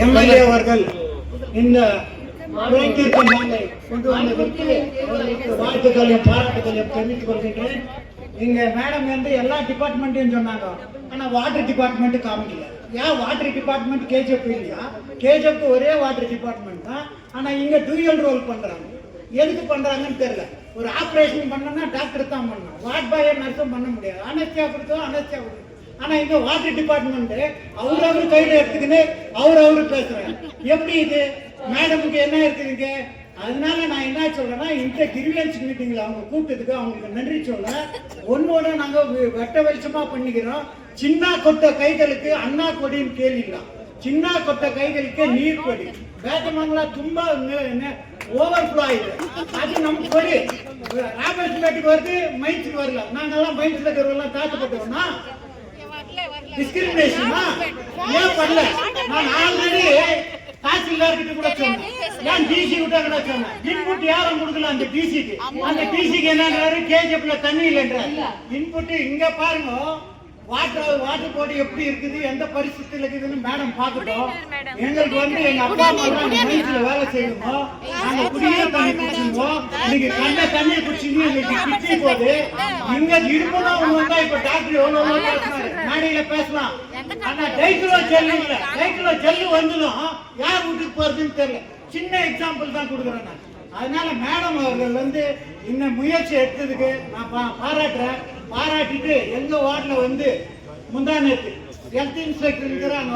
MLA அவர்கள் இந்த நோக்கிற்கு நாளை கொண்டு வந்ததற்கு வாழ்த்துக்களையும் பாராட்டுகளையும் தெரிவித்துக் கொள்கின்றேன். இங்க மேடம் வந்து எல்லா டிபார்ட்மெண்ட்டையும் சொன்னாங்க, ஆனா வாட்டர் டிபார்ட்மெண்ட் காமிக்கல. ஏன் வாட்டர் டிபார்ட்மெண்ட் கேஜிஎஃப் இல்லையா? கேஜிஎஃப் ஒரே வாட்டர் டிபார்ட்மெண்ட் தான், ஆனா இங்க டூயல் ரோல் பண்றாங்க. எதுக்கு பண்றாங்கன்னு தெரியல. ஒரு ஆபரேஷன் பண்ணனா டாக்டர் தான் பண்ணணும், வார்ட் பாய் நர்ஸும் பண்ண முடியாது. அனஸ்தியா கொடுத்தோம், அனஸ்தியா கொடுத்தோம். ஆனா இங்க வாட்டர் டிபார்ட்மெண்ட் அவரு கையில எடுத்துக்கின்னு அவரு பேசுறாங்க. எப்படி இது? மேடமுக்கு என்ன இருக்குதுங்க? அதனால நான் என்ன சொல்றேன்னா, இந்த கிரிவியன்ஸ் மீட்டிங்ல அவங்க கூப்பிட்டதுக்கு அவங்களுக்கு நன்றி சொல்ல. ஒன்னோட நாங்க வெட்ட வெளிச்சமா பண்ணிக்கிறோம். சின்ன கொட்ட கைகளுக்கு அண்ணா கொடின்னு கேள்விக்கலாம், சின்ன கொட்ட கைகளுக்கு நீர் கொடி. வேதமங்களா தும்ப ஓவர்ஃப்ளோ ஆயிடுது. அது நமக்கு கொடி ராமேஸ்வரத்துக்கு வருது, மைன்ஸுக்கு வரல. நாங்கெல்லாம் மைன்ஸ்ல இருக்கிறவங்க தாக்கப்பட்டோம்னா டிஸ்கிரிமினேஷனா ஏன் பண்ணல? நான் ஆல்ரெடி தாசில்தார்கிட்ட கூட சொன்னேன், ஏன் டிசி விட்டா கூட சொன்னேன். இன்புட் யாரும் கொடுக்கல அந்த டிசிக்கு. அந்த டிசிக்கு என்னன்றாரு, கேஜிஎஃப்ல தண்ணி இல்லைன்றாரு. இன்புட் இங்க பாருங்க, வாட்டர் போர்டு எப்படி இருக்குது, எந்த பரிசுத்தில இருக்குதுன்னு மேடம் பார்க்கட்டும். எங்களுக்கு வந்து எங்க அப்பா அம்மா மைன்ஸ்ல வேலை செய்யணும், நாங்க குடிநீர் தண்ணி குடிச்சிருவோம். இன்னைக்கு கண்ட தண்ணியை குடிச்சிங்க இன்னைக்கு கிட்னி போகுது. இங்க இடுப்புனா வந்தா இப்ப டாக்டர் எவ்வளவு பேசுறாரு, மேடையில பேசலாம். ஆனா டைக்குலோ ஜெல்லு இல்ல, டைக்குலோ ஜெல்லு வந்துடும், யார் வீட்டுக்கு போறதுன்னு தெரியல. சின்ன எக்ஸாம்பிள் தான் கொடுக்குறேன் நான். அதனால மேடம் அவர்கள் வந்து இந்த முயற்சி எடுத்ததுக்கு நான் பாராட்டுறேன். பாராட்டிட்டு எங்க வார்டுல வந்து முந்தா நேற்று ஹெல்த் இன்ஸ்பெக்டர் இருக்கிறாங்க,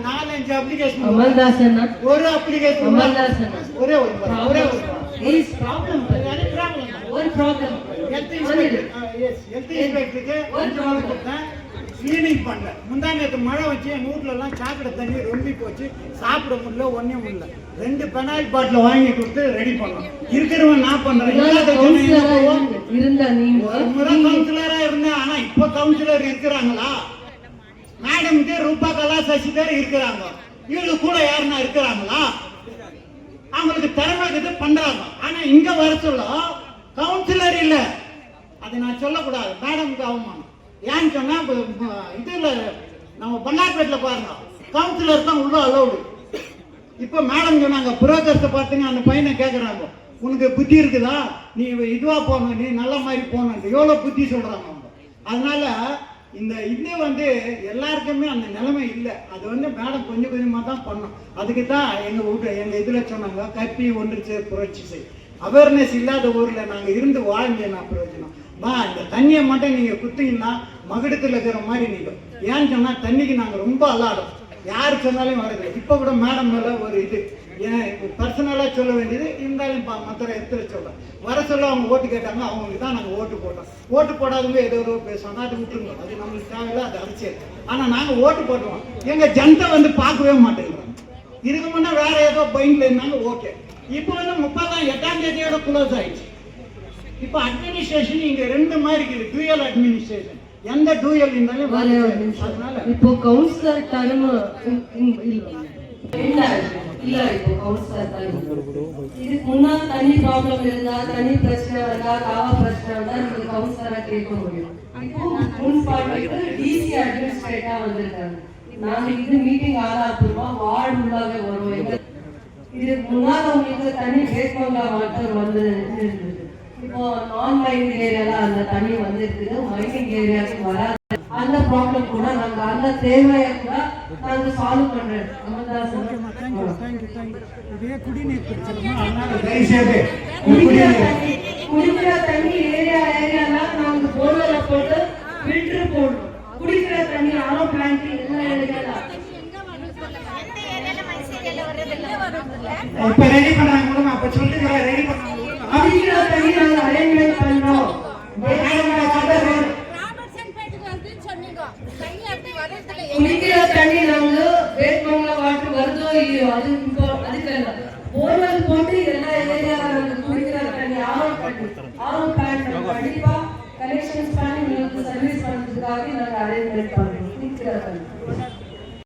4-5 அப்ளிகேஷன், ஒரு அப்ளிகேஷன் ஒரே ஒரு ஹெல்த் இன்ஸ்பெக்டருக்கு கிளீனிங் பண்ணல. முந்தா நேற்று மழை வச்சு என் வீட்டுல எல்லாம் சாக்கடை தண்ணி ரொம்பி போச்சு, சாப்பிட முடியல, ஒன்னும் முடியல. 2 பெனாயில் பாட்டில் வாங்கி கொடுத்து ரெடி பண்ணோம். இருக்கிறவன் நான் பண்றேன். ஒரு முறை கவுன்சிலரா இருந்தேன், ஆனா இப்ப கவுன்சிலர் இருக்கிறாங்களா? மேடம்க்கு ரூபா கலா சசிதர் இருக்கிறாங்க, இவங்க கூட யாருன்னா இருக்கிறாங்களா? அவங்களுக்கு திறமை பண்றாங்க. ஆனா இங்க வர சொல்ல கவுன்சிலர் இல்ல, அதை நான் சொல்லக்கூடாது, மேடம்க்கு அவமானம். ஏன்னு சொன்னா இதுல நம்ம பண்ணார்பேட்ல பாருங்க, கவுன்சிலர் தான் உள்ள அலோடு. இப்ப மேடம் சொன்னாங்க, புரோக்கர்ஸை பார்த்துங்க அந்த பையனை கேட்கறாங்க, உனக்கு புத்தி இருக்குதா, நீ இதுவா போகணும், நீ நல்ல மாதிரி போகணும், எவ்வளவு புத்தி சொல்றாங்க அவங்க. அதனால இந்த இது வந்து எல்லாருக்குமே அந்த நிலைமை இல்லை. அது வந்து மேடம் கொஞ்சம் கொஞ்சமா தான் பண்ணோம். அதுக்கு தான் எங்க இதுல சொன்னாங்க, கற்பி ஒன்று புரட்சி செய். அவேர்னஸ் இல்லாத ஊர்ல நாங்க இருந்து வாழ்ந்த நான் பிரயோஜனம். இந்த தண்ணியை மட்டும் நீங்க குத்தீங்கன்னா மகுடத்துல இருக்கிற மாதிரி நீங்க. ஏன்னு சொன்னா தண்ணிக்கு நாங்க ரொம்ப அல்லாடும், யாரு சொன்னாலும் வரது. இப்ப கூட மேடம் மேல ஒரு இது பர்சனலா சொல்ல வேண்டியது இருந்தாலும் மற்ற இடத்துல சொல்ல வர சொல்ல அவங்க ஓட்டு கேட்டாங்க, அவங்களுக்கு தான் நாங்க ஓட்டு போட்டோம். ஓட்டு போடாதவங்க ஏதோ பேசுவாங்க, அது விட்டுருங்க, அது நம்மளுக்கு தேவையில்ல, அது அரசியல். ஆனா நாங்க ஓட்டு போட்டுவோம். எங்க ஜனத்தை வந்து பார்க்கவே மாட்டேங்கிறாங்க. இதுக்கு முன்னே வேற ஏதோ பைன்ல இருந்தாங்க, ஓகே. இப்ப வந்து 38ஆம் தேதியோட க்ளோஸ் ஆயிடுச்சு. இப்ப அட்மினிஸ்ட்ரேஷன் இங்க 2 மாதிரி இருக்குது, டூயல் அட்மினிஸ்ட்ரேஷன். எந்த டூயல் இருந்தாலும் அதனால இப்போ கவுன்சிலர் டர்ம் இல்ல. இப்போ கவுன்சிலர் டர்ம் இதுக்கு முன்னாடி தண்ணி ப்ராப்ளம் இருந்தா, தண்ணி பிரச்சனை இருந்தா, காவா பிரச்சனை இருந்தா நீங்க கவுன்சிலரா கேட்க முடியும். இப்போ முன்பாட்டுக்கு டிசி அட்மினிஸ்ட்ரேட்டா வந்திருக்காங்க. நாங்க இது மீட்டிங் ஆதாரப்பூர்வமா வார்டு உள்ளாவே வருவோம். இதுக்கு முன்னாடி உங்களுக்கு தண்ணி வேட்பங்களா வாட்டர் வந்து இருந்தது. இப்போ நான் மைனிங் ஏரியால அந்த தண்ணி வந்து இருக்குது, மைனிங் ஏரியாவுக்கு வராது. அந்த ப்ராப்ளம் கூட நாங்க அந்த தேவையை கூட நாங்க சால்வ் பண்றோம். குடிக்கிற தண்ணி ஏரியால நாங்க போர்வெல்ல போட்டு ஃபில்டர் போடுறோம். குடிக்கிற தண்ணி ஆரோ பிளான்ட் எல்லா ஏரியால இப்ப ரெடி பண்றாங்க. அப்ப சொல்லுங்க ரெடி பண்ணாங்க. குடிக்கிற தண்ணி நாங்க அரேஞ்ச்மெண்ட் பண்றோம். குடிக்கிற தண்ணி நாங்க வேட்பங்களா வாட்டர் வருதோ இல்லையோ அது இப்போ அதுக்கு இல்ல, போர்வெல் போட்டு எல்லா ஏரியால நாங்க குடிக்கிற தண்ணி ஆரோ பிளான்ட் கண்டிப்பா கனெக்ஷன்ஸ் பண்ணி உங்களுக்கு சர்வீஸ் பண்றதுக்காக நாங்க அரேஞ்ச்மெண்ட் பண்றோம்.